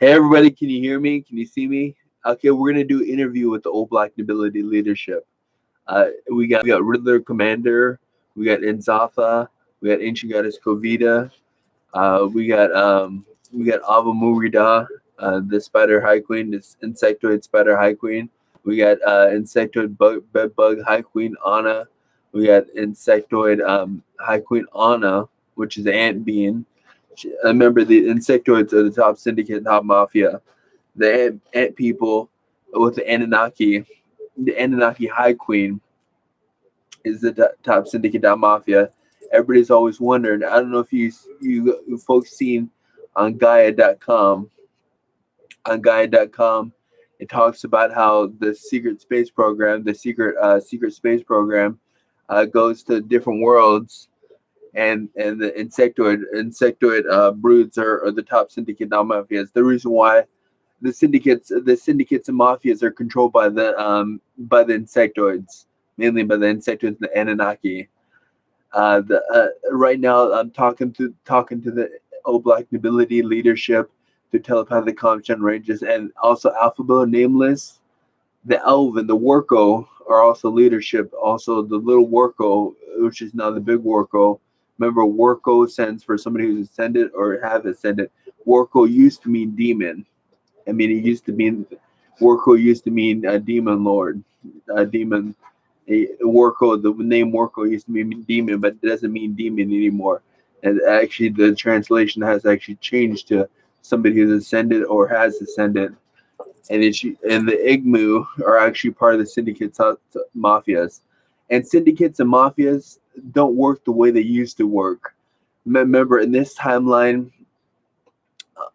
Hey everybody, can you hear me? Can you see me? Okay, we're gonna do an interview with the Old Black Nobility leadership. We got Riddler Commander, we got Inzafa, we got Ancient Goddess Kovita, we got Ava MuRiDA, the Spider High Queen, this Insectoid Spider High Queen. We got Insectoid Bed Bug High Queen Anna. We got Insectoid High Queen Anna, which is the ant being. I remember the insectoids are the top syndicate, top mafia. The ant people with the Anunnaki, the Anunnaki High Queen is the top syndicate, top mafia. Everybody's always wondering. I don't know if you folks seen on Gaia.com. On Gaia.com, it talks about how the secret space program, the secret space program, goes to different worlds, and the insectoid broods are the top syndicate now mafias. The reason why the syndicates and mafias are controlled by the insectoids, mainly by the insectoids and the Anunnaki. Right now I'm talking to the old black nobility leadership through telepathic conversation ranges, and also alphabet nameless. The elf and the worko are also leadership. Also the little worko, which is now the big worko. Remember, worko stands for somebody who's ascended or have ascended. Worko used to mean demon. I mean, it used to mean Worko used to mean a demon lord, a demon. Worko, the name Worko used to mean demon, but it doesn't mean demon anymore. And actually, the translation has actually changed to somebody who's ascended or has ascended. And the Igmu are actually part of the syndicates mafias, and syndicates and mafias don't work the way they used to work. Remember, in this timeline,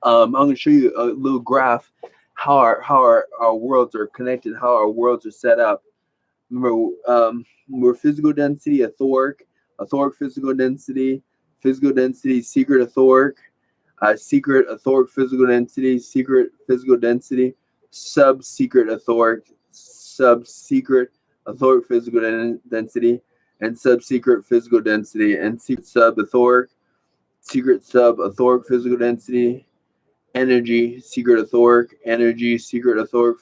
I'm going to show you a little graph how our worlds are connected, how our worlds are set up. Remember, we're physical density, ethoric physical density, secret secret ethoric physical density, sub-secret ethoric physical density, and sub-secret physical density, and secret sub-ethoric physical density, energy, secret ethoric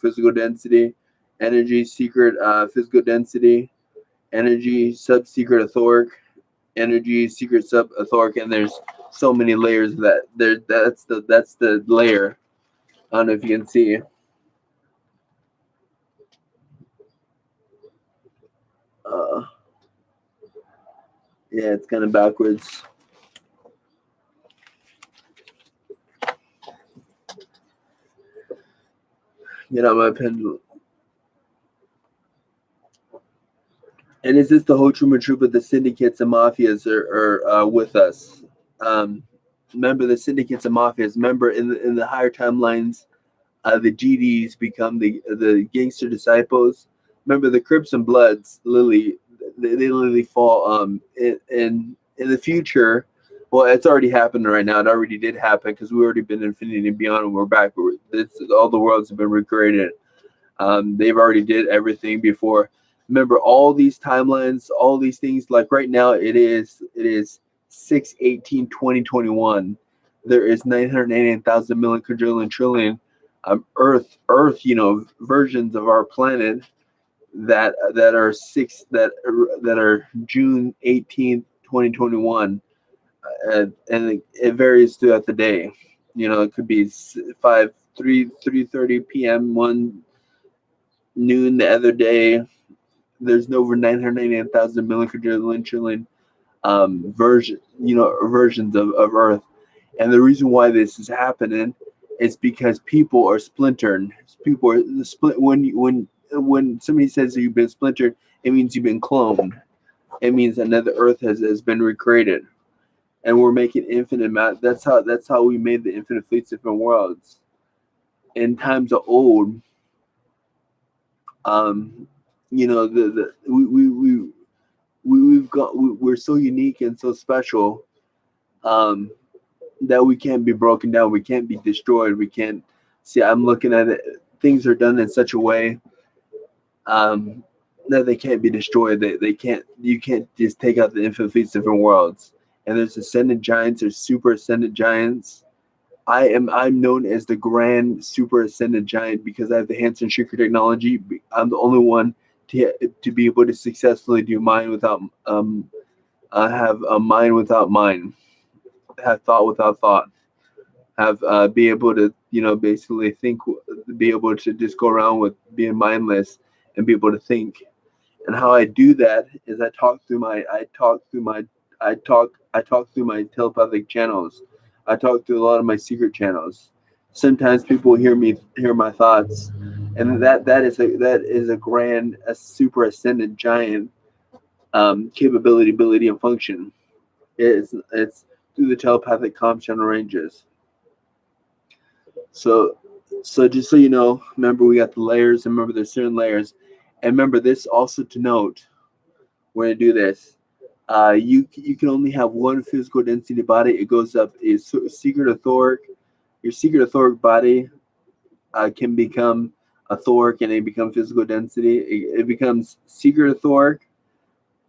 physical density, energy, secret physical density, energy, sub-secret ethoric, energy, secret sub-ethoric, and there's so many layers of that. That's the layer. I don't know if you can see. Uh, yeah, it's kind of backwards. Get out my pen. And is this the whole Truman Troop of the syndicates and mafias are with us? Remember the syndicates and mafias. Remember in the higher timelines, the GDs become the gangster disciples. Remember the Crips and Bloods, they literally fall in the future. Well, it's already happened right now. It already did happen because we already been infinity and beyond, and we're back. All the worlds have been recreated. They've already did everything before. Remember all these timelines, all these things. Like right now, it is 6/18/2021. There is 989,000 million quadrillion trillion Earth, versions of our planet that are June 18th, 2021, and it varies throughout the day. It could be 3:30 p.m. one noon the other day. There's over 999,000 million quadrillion trillion versions of Earth, and the reason why this is happening is because people are splintered. People are split. When somebody says that you've been splintered, it means you've been cloned. It means another Earth has been recreated, and we're making infinite amount. That's how we made the infinite fleets of different worlds. In times of old, we're so unique and so special, that we can't be broken down. We can't be destroyed. We can't see. I'm looking at it. Things are done in such a way that they can't be destroyed. They can't. You can't just take out the infinite fleets of different worlds. And there's ascended giants. There's super ascended giants. I'm known as the Grand Super Ascended Giant because I have the Hansen Shaker technology. I'm the only one to be able to successfully do mind without have a mind without mind, have thought without thought, have be able to basically think, be able to just go around with being mindless and be able to think. And how I do that is I talk through my telepathic channels. I talk through a lot of my secret channels. Sometimes people hear my thoughts, and that is a super ascendant giant capability, ability, and function. It's through the telepathic comm channel ranges. So just so you know, remember we got the layers, and remember there's certain layers, and remember this also to note. We're gonna do this. You can only have one physical density body. It goes up. Is secret etheric. Your secret etheric body can become etheric, and it becomes physical density. It becomes secret etheric,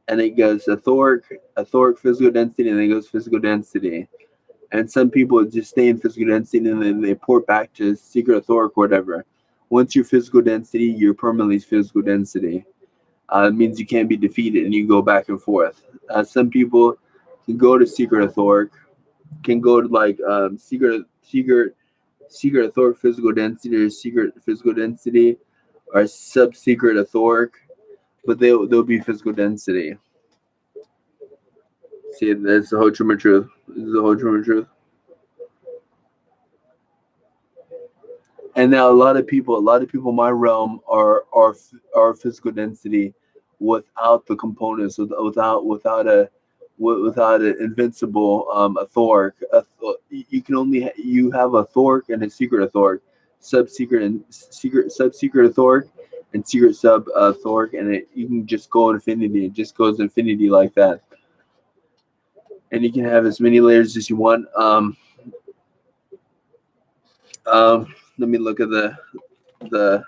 and it goes etheric physical density, and then it goes physical density. And some people just stay in physical density, and then they port back to secret etheric or whatever. Once you're physical density, you're permanently physical density. It means you can't be defeated, and you go back and forth. Some people can go to secret etheric, can go to like secret etheric physical density, or secret physical density, or sub secret etheric, but they'll be physical density. See, that's the whole truth. This is the whole truth. And now a lot of people in my realm are physical density without the components, without an invincible etheric. You can only you have a etheric and a secret etheric, sub secret and secret sub secret etheric, and secret sub etheric, and you can just go infinity. It just goes infinity like that, and you can have as many layers as you want. Let me look at the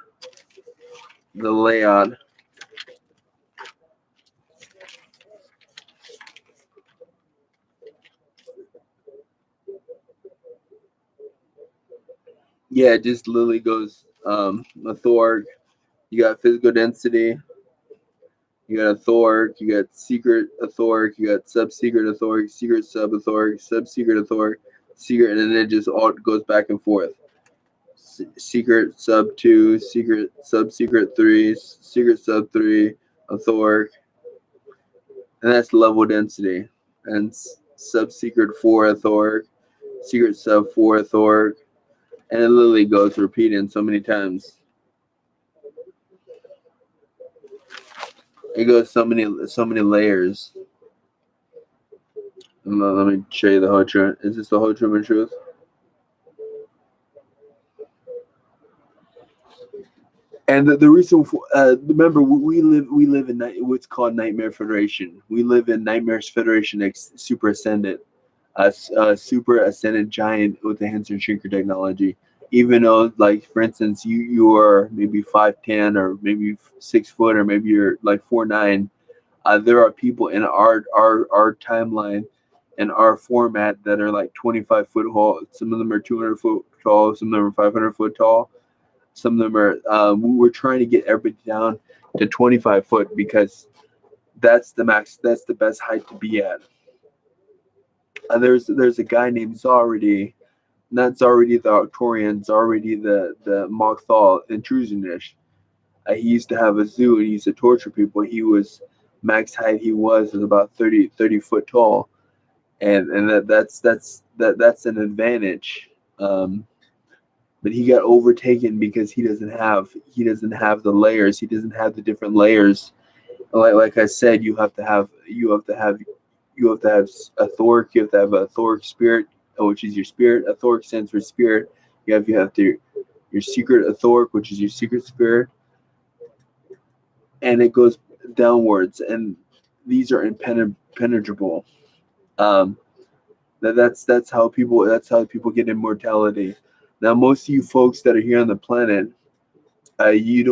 layout. Yeah, it just literally goes etheric. You got physical density. You got etheric. You got secret etheric. You got sub secret etheric. Secret sub etheric. Sub secret etheric. Secret, and then it just all goes back and forth. Secret sub 2. Secret sub secret 3. Secret sub 3. Etheric, and that's level density. And sub secret 4 etheric. Secret sub 4 etheric, and it literally goes repeating so many times. It goes so many layers. Let me show you the whole truth. Is this the whole truth? And the reason for remember we live in what's called Nightmare Federation. We live in Nightmares Federation Super Ascendant, super ascendant giant with the Hansen Shrinker technology. Even though, like for instance, you are maybe 5'10" or maybe 6 foot, or maybe you're like 4'9". There are people in our timeline and our format that are like 25 foot tall. Some of them are 200 foot tall. Some of them are 500 foot tall. Some of them are. We're trying to get everybody down to 25 foot because that's the max. That's the best height to be at. There's a guy named Zaridi, not Zaridi the Arcturian, Zaridi the Mockthal Intrusionish. He used to have a zoo, and he used to torture people. He was max height. He was about 30 foot tall, and that's an advantage. But he got overtaken because he doesn't have the layers. He doesn't have the different layers. Like I said, you have to have etheric. You have to have a etheric spirit, which is your spirit. Etheric stands for spirit. You have your secret etheric, which is your secret spirit, and it goes downwards. And these are impenetrable. That's how people get immortality. Now, most of you folks that are here on the planet, you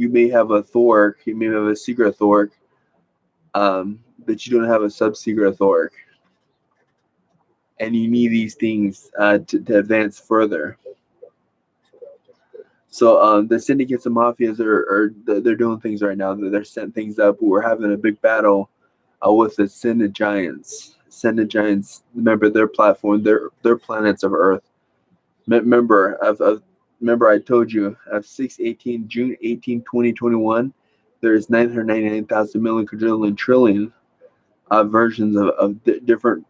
may have a thoric, you may have a secret thoric, but you don't have a sub-secret thoric. and you need these things to advance further. So the syndicates and mafias they're doing things right now. They're setting things up. We're having a big battle with the Synod Giants. Synod Giants, remember their platform, their planets of Earth. Remember, remember I told you of June 18, 2021, there's 999,000 million quadrillion trillion versions of different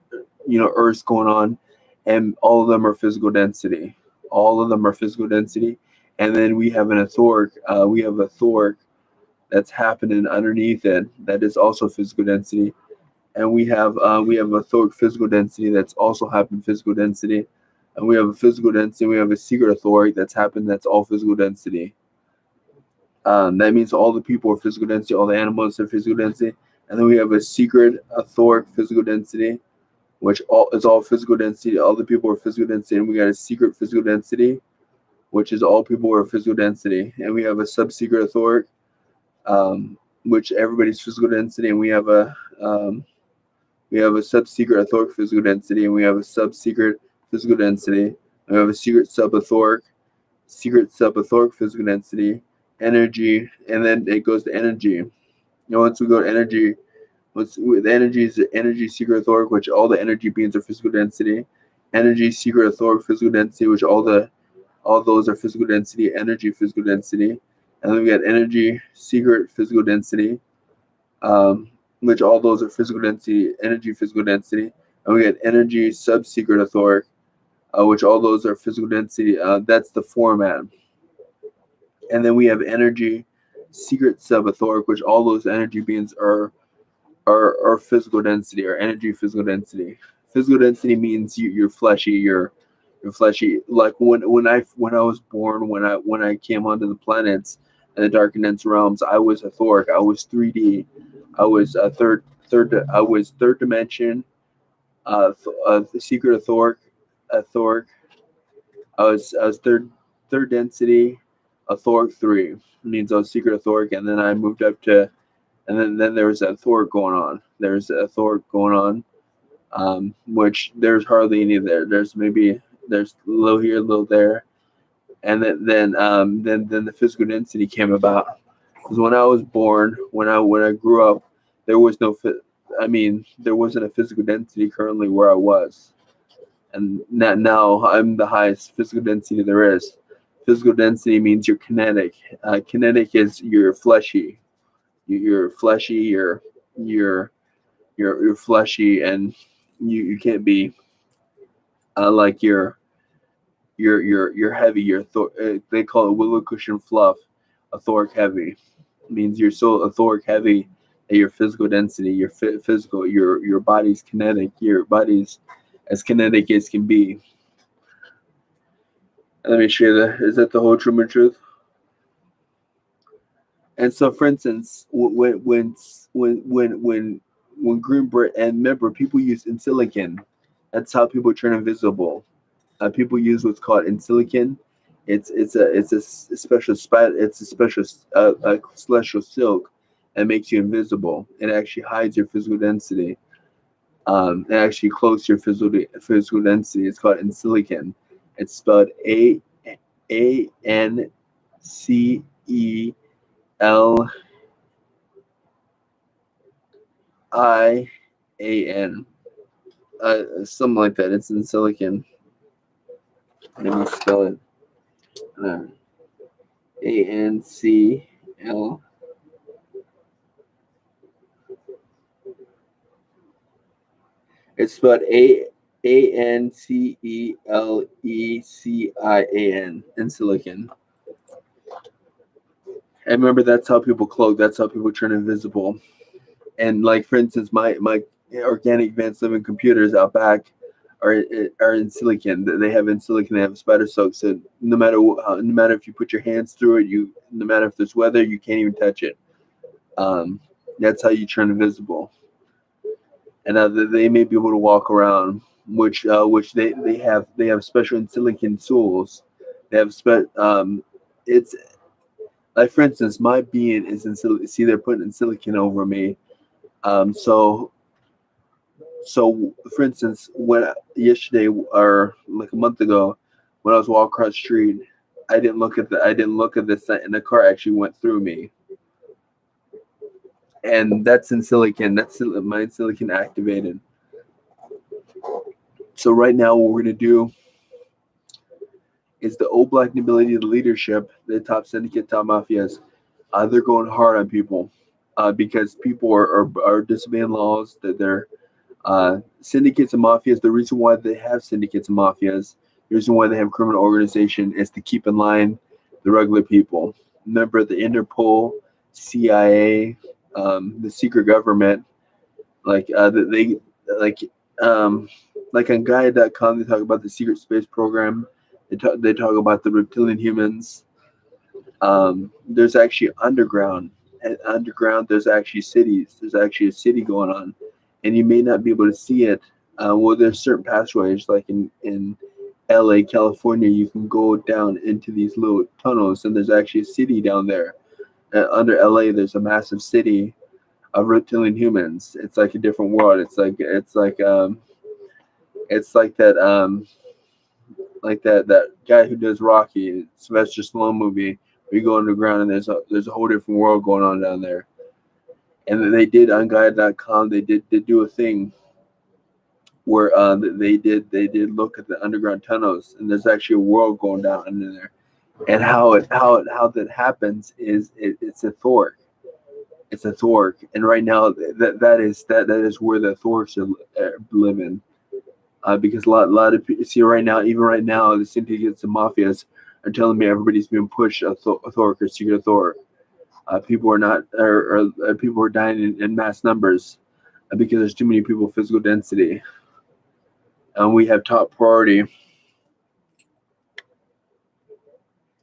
Earths going on, and all of them are physical density. All of them are physical density, and then we have a Thork that's happening underneath it that is also physical density, and we have a Thork physical density that's also happened physical density, and we have a physical density. We have a secret Thork that's happened that's all physical density. That means all the people are physical density, all the animals are physical density, and then we have a secret Thork physical density, which is all physical density. All the people are physical density, and we got a secret physical density, which is all people are physical density, and we have a sub-secret Thork, which everybody's physical density, and we have a sub-secret Thork physical density, and we have a sub-secret physical density, and we have a secret sub-Thork physical density, energy, and then it goes to energy. Once we go to energy, with energy is the energy secret Thork, which all the energy beings are physical density. Energy secret Thork physical density, which all those are physical density. Energy physical density, and then we got energy secret physical density, which all those are physical density. Energy physical density, and we got energy sub secret Thork, which all those are physical density. That's the format. And then we have energy secret sub Thork, which all those energy beings are physical density or energy physical density. Physical density means you're fleshy. You're fleshy. Like when I was born, when I came onto the planets and the dark and dense realms, I was a Thork. I was 3D. I was a third. I was third dimension. The secret Thork. A Thork. I was third density. A Thork 3 means I was secret Thork, and then I moved up to. And then there was a Thork going on. There's a Thork going on, which there's hardly any there. There's a little here, a little there, and then the physical density came about. Because when I was born, when I grew up, there was there wasn't a physical density currently where I was, and now I'm the highest physical density there is. Physical density means you're kinetic. Kinetic is you're fleshy. You're fleshy. You're fleshy, and you can't be like you're heavy. They call it willow cushion fluff. A Thork heavy it means you're so a Thork heavy at your physical density. Your physical. Your body's kinetic. Your body's as kinetic as can be. Let me share that. Is that the whole truth? And so, for instance, when green brick, and remember, people use in silicon. That's how people turn invisible. People use what's called in silicon. It's a special celestial silk that makes you invisible. It actually hides your physical density. It actually cloaks your physical density. It's called in silicon. It's spelled ANCELIAN. Something like that. It's in silicon. Let me spell it. ANCL. It's spelled ANCELECIAN in silicon. And remember, that's how people cloak. That's how people turn invisible. And like, for instance, my organic advanced living computers out back are in silicon. They have in silicon. They have spider silk. So no matter if you put your hands through it, no matter if there's weather, you can't even touch it. That's how you turn invisible. And they may be able to walk around, which they have special in silicon tools. They have it's like, for instance, my being is in silicon. See, they're putting in silicon over me. So So, for instance, when yesterday or like a month ago, when I was walking across the street, I didn't look at the sign, and the car actually went through me. And that's in silicon. That's my silicon activated. So right now, what we're gonna do is the old black nobility, the leadership, the top syndicate, top mafias. They're going hard on people because people are disobeying laws. That they're syndicates and mafias. The reason why they have syndicates and mafias, the reason why they have criminal organization is to keep in line the regular people. Remember the Interpol, CIA, the secret government, like they like like on Gaia.com they talk about the secret space program. They talk about the reptilian humans. There's actually underground, and underground there's actually cities. There's actually a city going on, and you may not be able to see it. Well, there's certain passageways, like in LA, California, you can go down into these little tunnels, and there's actually a city down there. Under LA, there's a massive city of reptilian humans. It's like a different world. It's like that guy who does Rocky, Sylvester Stallone movie. Where you go underground and there's a whole different world going on down there. And then they did on Gaia.com. They do a thing where they did look at the underground tunnels, and there's actually a world going down under there. And how that happens is it's a Thork. It's a Thork, and right now that is where the Thorks are living. Because a lot of people see right now, even right now, the syndicates and mafias are telling me everybody's being pushed a Thork or secret Thork. People are not, or people are dying in mass numbers because there's too many people, physical density. And we have top priority.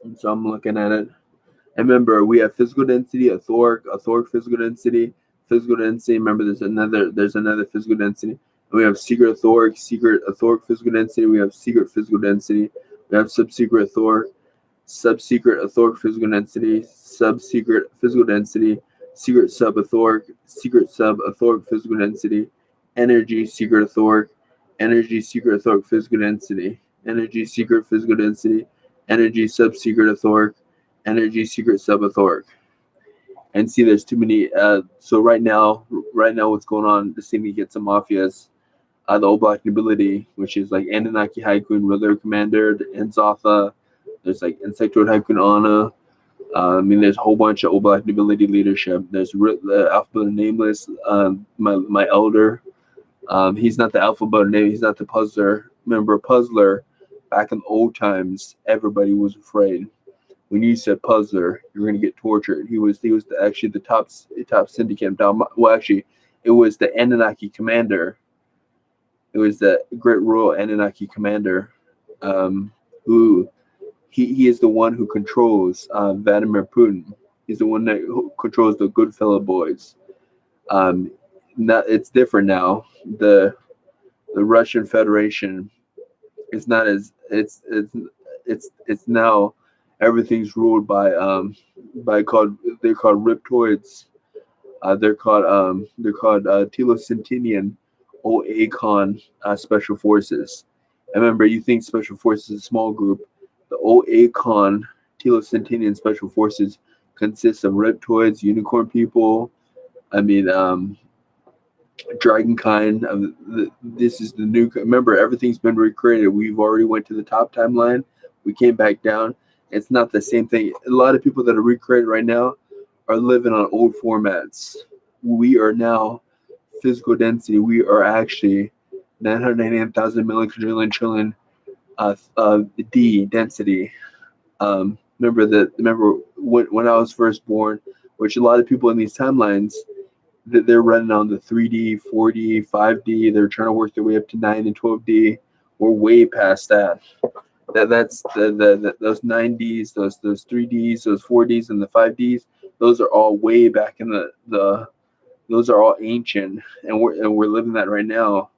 And so I'm looking at it. And remember, we have physical density, a Thork physical density. Remember, there's another physical density. And we have secret Thork physical density. We have secret physical density. We have sub-secret Thork physical density, sub-secret physical density, secret sub-Thork physical density, energy secret Thork, energy secret Thork physical density, energy secret physical density, energy sub-secret Thork, energy secret sub-Thork. And see, there's too many. So right now, what's going on? The syndicates and mafias, the old black nobility, which is like Anunnaki Haikun, Ruler Commander, Enzatha. There's like Insectoid Haikun Ana. There's a whole bunch of old black nobility leadership. There's the alphabet nameless. My elder. He's not the alphabet name. He's not the puzzler. Remember, puzzler. Back in the old times, everybody was afraid. When you said puzzler, you're going to get tortured. He was actually the top syndicate. Well, actually, it was the Anunnaki commander. It was the Great Royal Anunnaki commander, who he is the one who controls Vladimir Putin. He's the one that controls the Goodfellow boys. It's different now. The Russian Federation is not as it's now everything's ruled by they're called Riptoids. They're called Telocentinian OACON Special Forces. And remember, you think Special Forces is a small group. The OACON Telocentinian Special Forces consists of Riptoids, unicorn people. Dragonkind. This is the new. Remember, everything's been recreated. We've already went to the top timeline. We came back down. It's not the same thing. A lot of people that are recreated right now are living on old formats. We are now physical density. We are actually 999,000 million quadrillion trillion D density. Remember when I was first born, which a lot of people in these timelines, that they're running on the 3D, 4D, 5D. They're trying to work their way up to 9 and 12D. We're way past that. That's those 9Ds, those 3Ds, those 4Ds, and the 5Ds. Those are all way back in the those are all ancient, and we're living that right now.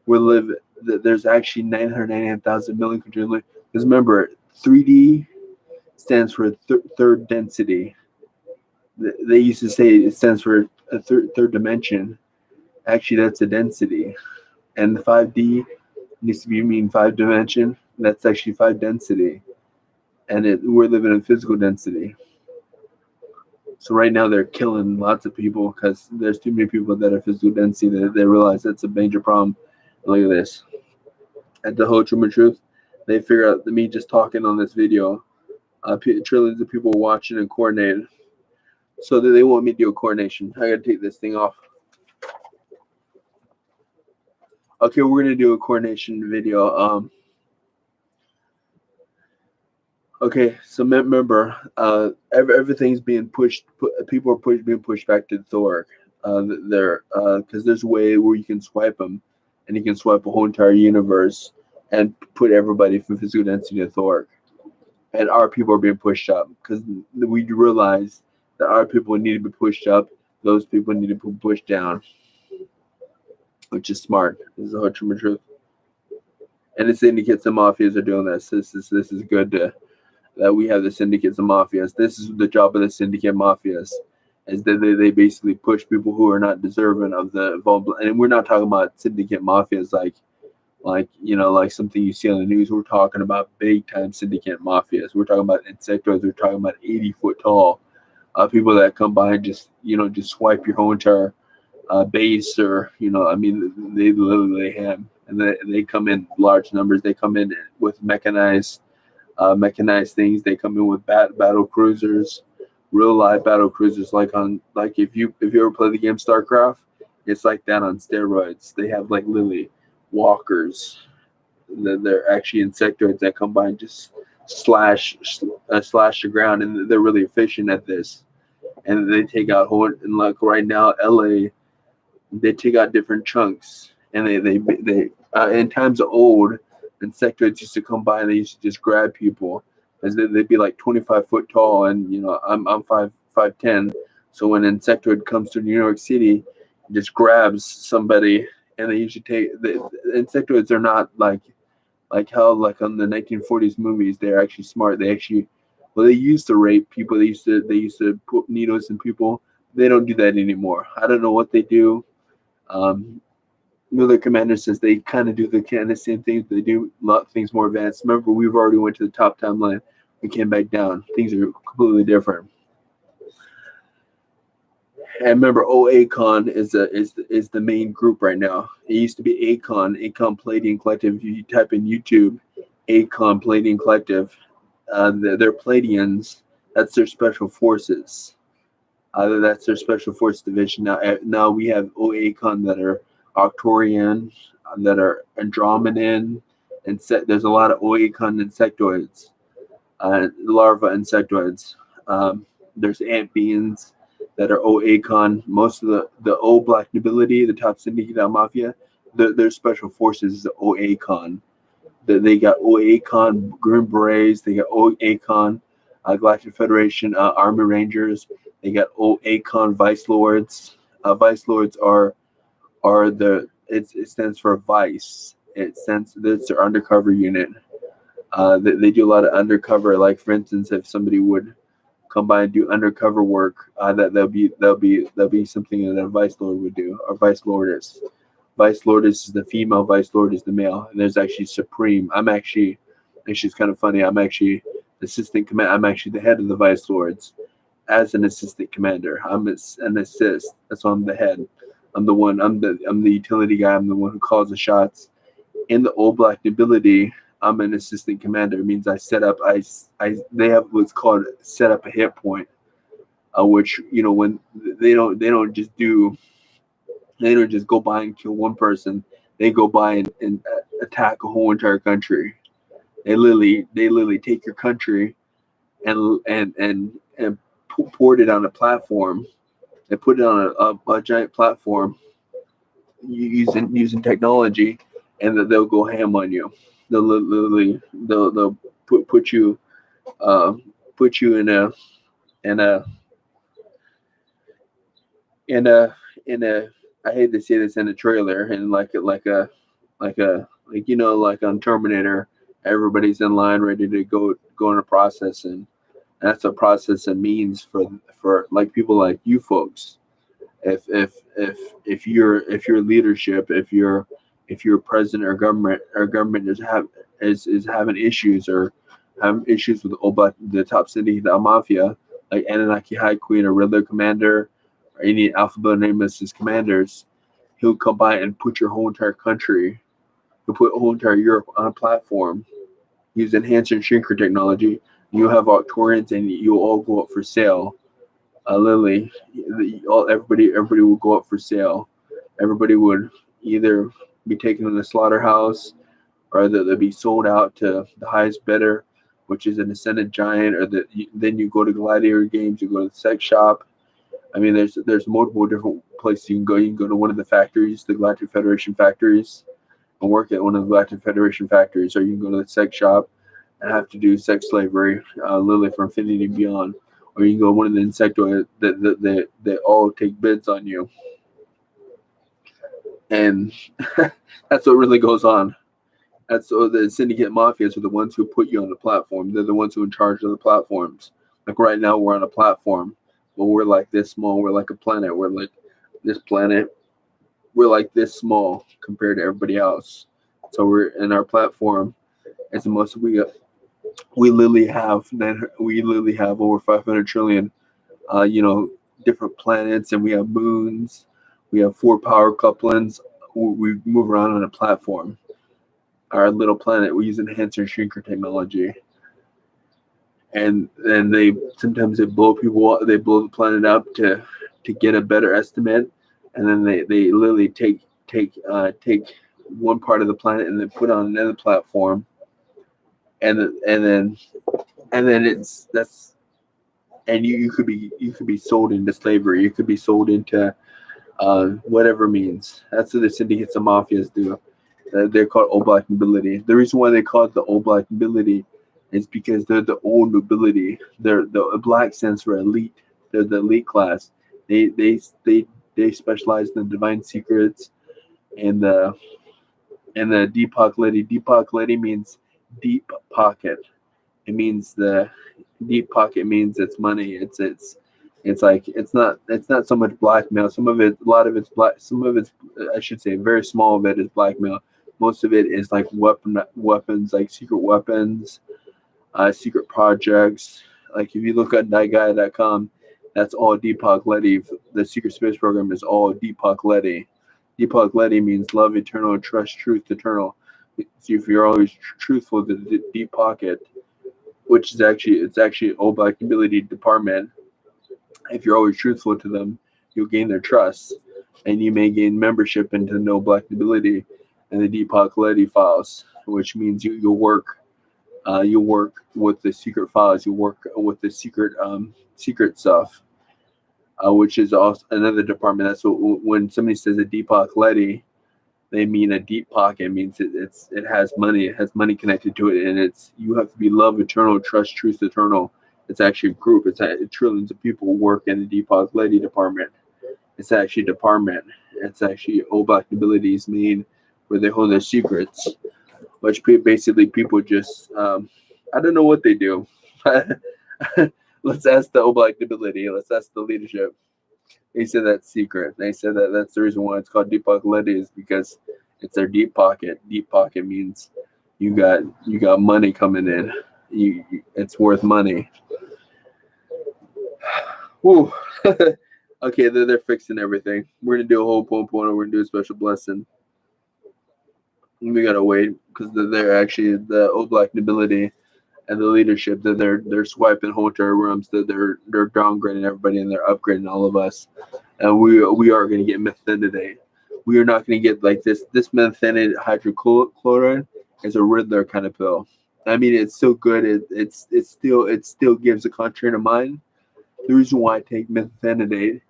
There's actually 999,000 million quadrillion. Because remember, 3D stands for third density. They used to say it stands for a third dimension. Actually, that's a density. And the 5D needs to be mean 5 dimension. That's actually 5 density. And we're living in physical density. So right now they're killing lots of people because there's too many people that are physical density that they realize that's a major problem. Look at this. At the whole truth, they figure out that me just talking on this video, trillions of people watching and coordinated. So that they want me to do a coordination. I gotta take this thing off. Okay, we're gonna do a coordination video. Okay, so remember, everything's being pushed. People are being pushed back to the Thor. Because there's a way where you can swipe them, and you can swipe a whole entire universe and put everybody from physical density to Thor. And our people are being pushed up because we realize that our people need to be pushed up. Those people need to be pushed down, which is smart. This is the whole truth. And the syndicates and mafias are doing this. This is good that we have the syndicates and mafias. This is the job of the syndicate mafias, is that they basically push people who are not deserving of the vulnerable. And we're not talking about syndicate mafias like something you see on the news. We're talking about big time syndicate mafias. We're talking about insectoids. We're talking about 80-foot tall people that come by and just swipe your whole entire base, or they literally have, and they come in large numbers. They come in with mechanized things. They come in with battle cruisers, real live battle cruisers. Like if you ever play the game StarCraft, it's like that on steroids. They have like literally walkers. They're actually insectoids that come by and just slash the ground, and they're really efficient at this. And they take out whole, and like right now, LA, they take out different chunks, and they in times of old, insectoids used to come by and they used to just grab people, as they'd be like 25-foot tall, and I'm 5'10", so when an insectoid comes to New York City, just grabs somebody, and they usually take the insectoids are not like how like on the 1940s movies. They're actually smart. They used to rape people. They used to put needles in people. They don't do that anymore. I don't know what they do. The commander says they kind of do the same things, but they do a lot of things more advanced. Remember, we've already went to the top timeline. We came back down. Things are completely different. And remember, OACON is the main group right now. It used to be ACON Pleiadian Collective. If you type in YouTube, ACON Pleiadian Collective, they're Pleiadians. That's their special forces. That's their special force division. Now we have OACON that are Arcturian, that are Andromedan, and there's a lot of OACON insectoids, larva insectoids. There's amphibians that are OACON. Most of the O Black Nobility, the top syndicate mafia, their special forces is OACON. They got OACON Green Berets. They got OACON Galactic Federation Army Rangers. They got OACON Vice Lords. Vice Lords it stands for Vice. It's their undercover unit. They do a lot of undercover. Like for instance, if somebody would come by and do undercover work, that'll be something that a Vice Lord would do, or Vice Lordess. Vice Lordess is the female, Vice Lord is the male, and there's actually Supreme. It's kind of funny. I'm actually assistant command. I'm actually the head of the Vice Lords as an assistant commander. I'm an assist. That's why I'm the head. I'm the utility guy. I'm the one who calls the shots. In the Old Black Nobility, I'm an assistant commander. It means I set up. They have what's called set up a hit point, which when they don't just go by and kill one person. They go by and attack a whole entire country. They literally take your country and port it on a platform. They put it on a giant platform using technology, and that they'll go ham on you. They'll put you in a I hate to say this, in a trailer, and like on Terminator, everybody's in line ready to go in a process, and that's a process and means for like people like you folks. if your leadership, if your president or government is having issues or having issues with the top Syndicate Mafia, like Anunnaki High Queen or Riddler Commander or any alphabet nameless as commanders, he'll come by and put your whole entire country, he'll put whole entire Europe on a platform, use enhanced and shrinker technology. You have Arcturians and you'll all go up for sale. Literally, everybody will go up for sale. Everybody would either be taken in the slaughterhouse, or they'll be sold out to the highest bidder, which is an ascendant giant, or then you go to gladiator games, you go to the sex shop. I mean, there's multiple different places you can go. You can go to one of the factories, the Galactic Federation factories, and work at one of the Galactic Federation factories, or you can go to the sex shop and have to do sex slavery, literally for infinity and beyond. Or you can go to one of the insectoids that all take bids on you. And that's what really goes on. That's so the Syndicate Mafias are the ones who put you on the platform. They're the ones who are in charge of the platforms. Like right now, we're on a platform, but we're like this small. We're like a planet. We're like this planet. We're like this small compared to everybody else. So we're in our platform. It's the most we literally have over 500 trillion, different planets, and we have moons. We have 4 power couplings. We move around on a platform. Our little planet, we use enhancer and shrinker technology, and they sometimes blow people up. They blow the planet up to get a better estimate, and then they literally take one part of the planet and then put on another platform, and then you could be sold into slavery. You could be sold into whatever means. That's what the syndicates of mafias do. They're called old black nobility. The reason why they call it the old black nobility is because they're the old nobility. They're the black stands for elite. They're the elite class. They specialize in the divine secrets and the Deepak Ledi. Deepak Ledi means deep pocket. It means the deep pocket means it's money. It's like it's not so much blackmail. A lot of it's black. Some of it's, I should say, very small of it is blackmail. Most of it is like weapons, like secret weapons, secret projects. Like if you look at Nightguy.com, that's all Deepak Ledi. The secret space program is all Deepak Ledi. Deepak Ledi means love eternal, trust truth eternal. So if you're always truthful to the deep pocket, which is actually old black nobility department. If you're always truthful to them, you'll gain their trust, and you may gain membership into no black nobility and the Deepak Ledi files, which means you'll work with the secret files. You work with the secret stuff, which is also another department. That's what when somebody says a Deepak Ledi, they mean a deep pocket. It means it has money. It has money connected to it, and you have to be love eternal, trust truth eternal. It's actually a group. It's trillions of people work in the Deepak Ledi department. It's actually a department. It's actually old black nobility's mean where they hold their secrets, which basically people just I don't know what they do. Let's ask the old black nobility. Let's ask the leadership. They said that's secret. They said that's the reason why it's called Deepak Ledi is because it's their deep pocket. Deep pocket means you got money coming in. It's worth money. Woo. Okay, they're fixing everything. We're gonna do a whole poem. We're gonna do a special blessing. We gotta wait because they're actually the old black nobility and the leadership. They're swiping whole entire rooms. They're downgrading everybody and they're upgrading all of us. And we are gonna get methane today. We are not gonna get like this. This methylated hydrochloride is a Riddler kind of pill. I mean, it's so good. It still gives a contrary to mind. The reason why I take methanidate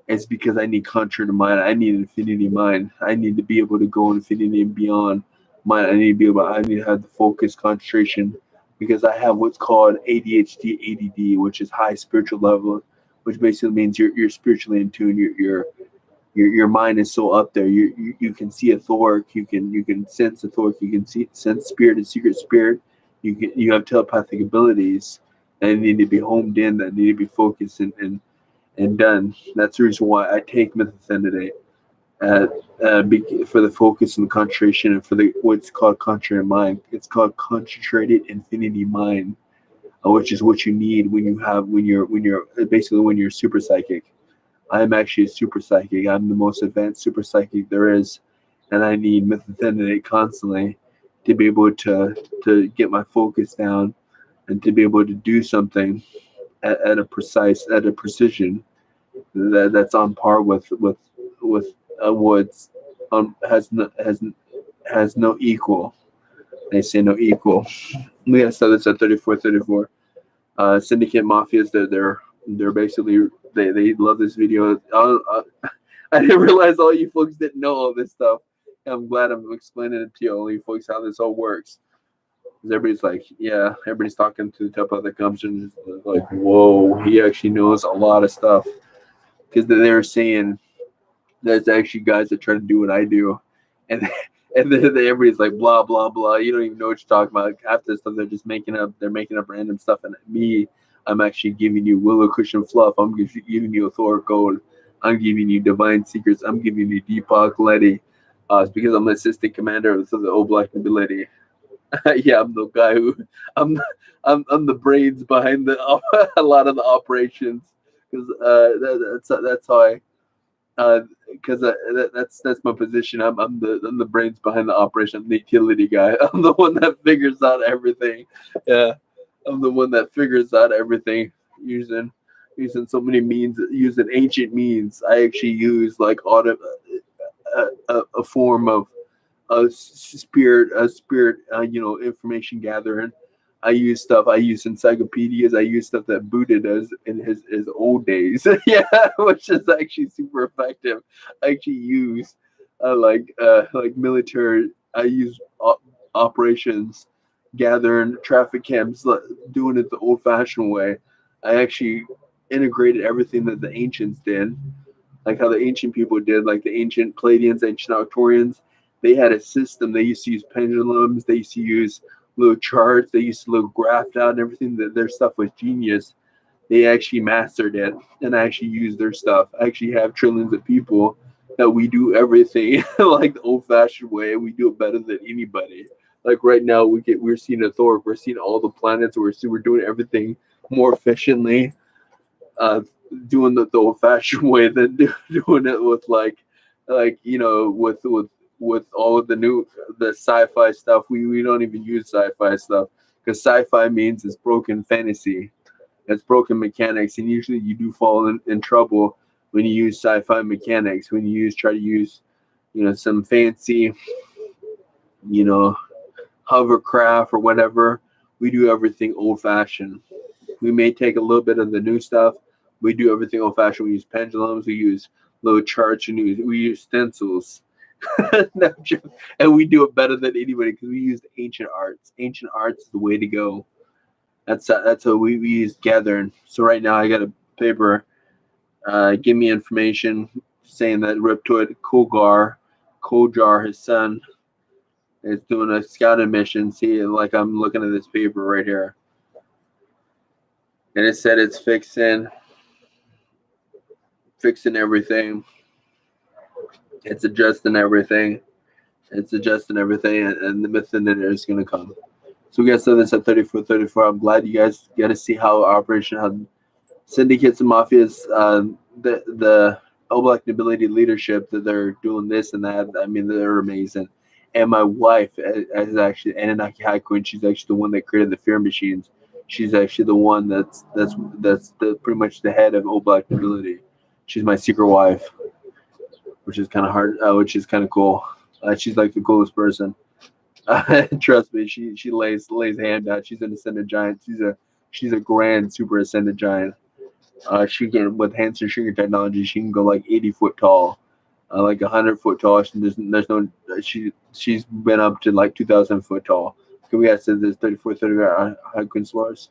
is because I need contrary to mind. I need infinity mind. I need to be able to go infinity and beyond mind. I need to have the focus, concentration, because I have what's called ADHD, ADD, which is high spiritual level, which basically means you're spiritually in tune. Your mind is so up there. You can see a thork. You can sense a thork. You can sense spirit and secret spirit. You have telepathic abilities that need to be homed in. That need to be focused and and done. That's the reason why I take methylphenidate for the focus and the concentration, and for the what's called concentrated mind. It's called concentrated infinity mind, which is what you need when you're basically when you're super psychic. I'm actually a super psychic. I'm the most advanced super psychic there is, and I need methylphenidate constantly to be able to get my focus down and to be able to do something at a precision that's on par with what's has no equal. They say no equal. We gotta start this at 34. Syndicate Mafias. They're basically they love this video. I didn't realize all you folks didn't know all this stuff. I'm glad I'm explaining it to you, all you folks, how this all works. Because everybody's like, yeah, everybody's talking to the top of the comes and like, whoa, he actually knows a lot of stuff. Because they're saying there's actually guys that try to do what I do, and and then everybody's like blah blah blah. You don't even know what you're talking about. Half this stuff they're making up random stuff, and me, I'm actually giving you willow cushion fluff. I'm giving you a Thor code. I'm giving you divine secrets. I'm giving you Deepak Letty. It's because I'm the assistant commander of the Oblak Nobility. Yeah, I'm the guy who I'm I'm the brains behind a lot of the operations, because that's how I because that's my position. I'm the brains behind the operation. I'm the utility guy. I'm the one that figures out everything. Yeah, I'm the one that figures out everything using so many means, using ancient means. I actually use like a form of spirit, information gathering. I use encyclopedias. I use stuff that Buddha does in his old days. Yeah, which is actually super effective. I actually use like military. I use operations, gathering traffic cams, doing it the old-fashioned way. I actually integrated everything that the ancients did, like how the ancient people did, like the ancient Pleiadians, ancient Arcturians. They had a system. They used to use pendulums. They used to use little charts. They used to look graphed out and everything. That their stuff was genius. They actually mastered it, and I actually use their stuff. I actually have trillions of people that we do everything like the old-fashioned way. We do it better than anybody. Like right now, we're seeing a Thor. We're seeing all the planets. We're doing everything more efficiently. Doing the old-fashioned way than doing it with with all of the sci-fi stuff. We don't even use sci-fi stuff, because sci-fi means it's broken fantasy, it's broken mechanics, and usually you do fall in trouble when you use sci-fi mechanics, when you try to use some fancy hovercraft or whatever. We do everything old-fashioned. We may take a little bit of the new stuff. We do everything old-fashioned. We use pendulums. We use little charts. And we use stencils. No joke. And we do it better than anybody because we use ancient arts. Ancient arts is the way to go. That's how we use gathering. So right now I got a paper. Give me information saying that Riptoid Kojar, his son, is doing a scouting mission. See, like I'm looking at this paper right here. And it said it's fixing everything. It's adjusting everything. And the methylphenidate is going to come. So we got to this at 34. I'm glad you guys get to see how how syndicates and mafias, the Oblak Nobility leadership, that they're doing this and that. I mean, they're amazing. And my wife is actually Anunnaki High Queen. She's actually the one that created the fear machines. She's actually the one that's pretty much the head of Oblak Nobility. She's my secret wife, which is kind of hard, which is kind of cool. She's like the coolest person. Trust me, she lays hand down. She's an ascended giant. She's a grand super ascended giant. She can, with Hansen Sugar technology, she can go like 80 foot tall, like 100 foot tall. She's been up to like 2,000 foot tall. Can we ask this 34 High Queen Slars?